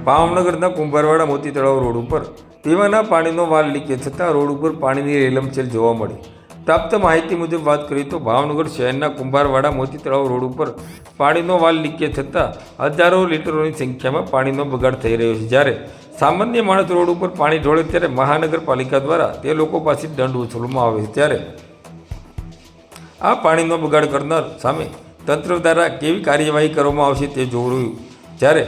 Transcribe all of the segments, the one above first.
ભાવનગરના કુંભારવાડા મોતી તળાવ રોડ ઉપર પીવાના પાણીનો વાલ લીકેજ થતાં રોડ ઉપર પાણીની રેલમછેલ જોવા મળી। પ્રાપ્ત માહિતી મુજબ વાત કરીએ તો ભાવનગર શહેરના કુંભારવાડા મોતી તળાવ રોડ ઉપર પાણીનો વાલ લીકેજ થતાં હજારો લીટરોની સંખ્યામાં પાણીનો બગાડ થઈ રહ્યો છે। જ્યારે સામાન્ય માણસ રોડ ઉપર પાણી ઢોળે ત્યારે મહાનગરપાલિકા દ્વારા તે લોકો પાસે દંડ વસૂલવામાં આવે છે। ત્યારે આ પાણીનો બગાડ કરનાર સામે તંત્ર દ્વારા કેવી કાર્યવાહી કરવામાં આવશે તે જોવું રહ્યું। જ્યારે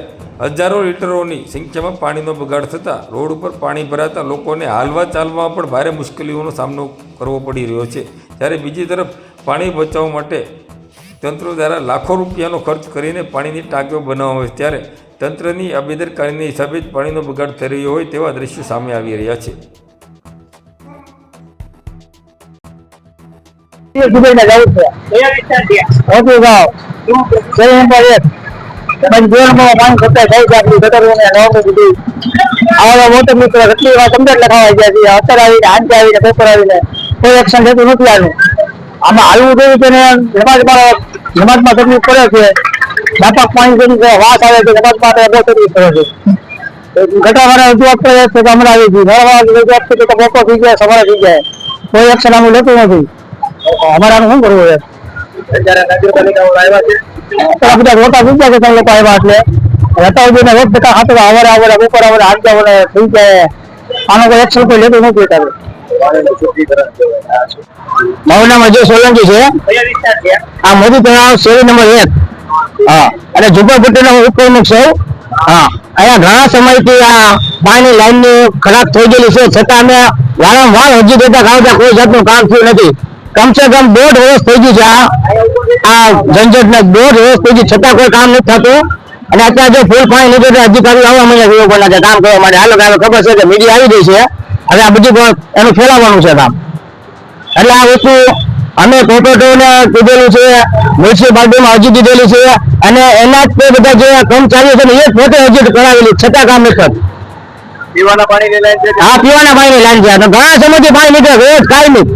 હજારો લીટરોની સંખ્યામાં પાણીનો બગાડ થતાં રોડ ઉપર પાણી ભરાતા લોકોને હાલવા ચાલવામાં પણ ભારે મુશ્કેલીઓનો સામનો કરવો પડી રહ્યો છે। જ્યારે બીજી તરફ પાણી બચાવવા માટે તંત્ર દ્વારા લાખો રૂપિયાનો ખર્ચ કરીને પાણીની ટાંકીઓ બનાવવામાં આવે છે। ત્યારે તંત્રની આ બેદરકારીના હિસાબે જ પાણીનો બગાડ થઈ રહ્યો હોય તેવા દ્રશ્યો સામે આવી રહ્યા છે। મોટો મિત્ર કેટલી વાર કમ્પ્લેટ લખાવા ગયા છે, અત્યારે આવીને આજે આવીને પેપર આવીને કોઈ એક્શન થતું નથી। આમાં હાલવું જોઈએ કે સમાજમાં તકલીફ પડે છે, વ્યાપક પાણી કરી વાસ આવે છે, સમાજમાં બહુ તકલીફ પડે છે। ઘટાવાળા રજૂઆત કરે છે તો હમણાં આવી ગઈ, રજૂઆત કરી તો મોકો થઈ જાય, સવારે થઈ જાય, કોઈ એક્શન આનું લેતું નથી। અમારે આનું શું કરવું છે? બધા મોટા થઈ ગયા છે, તમે લોકો આવ્યા એટલે રહેતા હોય ને રોજ બધા ખાતર આવડે ઉપર આવડે હાથ જવડે થઈ જાય, આનો કોઈ એક્શન કોઈ લેતું નથી। મારું નામ અજય સોલંકી છે, આ મોદી તળાવ શેરી નંબર 1, હા, અને ઝુંપડપટ્ટીનો હું ઉપપ્રમુખ છું। હા, અહીંયા ઘણા સમયથી આ પાણી લાઈનની ખરાબ થઈ ગયેલી છે, છતાં અમે વારંવાર અરજી દેતા ખાવતા કોઈ જાતનું કામ થયું નથી। કમસે કમ 1.5 વર્ષ થઈ ગયું છે આ ઝંઝટને, 1.5 વર્ષ થઈ ગયું છતાં કોઈ કામ નથી થતું। અને અત્યારે જો ફૂલ પાણી લીધે તો અધિકારીઓ આવવા માંડ્યા વિભાગોના કામ કરવા માટે। હાલો કામ ખબર છે કે મીડિયા આવી ગઈ છે, હવે આ બધું એનું ફેલાવવાનું છે કામ। એટલે આ વસ્તુ અમે કોર્પોરેટરોને કીધેલું છે, મ્યુનિસિપાલિટીમાં અરજી દીધેલી છે, અને એના જ તે બધા જે કર્મચારીઓ છે ને એ પોતે અરજી કરાવેલી છતાં કામ નથી થતું। પીવાના પાણીની લાઈન છે? હા, પીવાના પાણીની લાઈન છે, ઘણા સમયથી પાણી લીધે રોજ કાંઈ નહીં।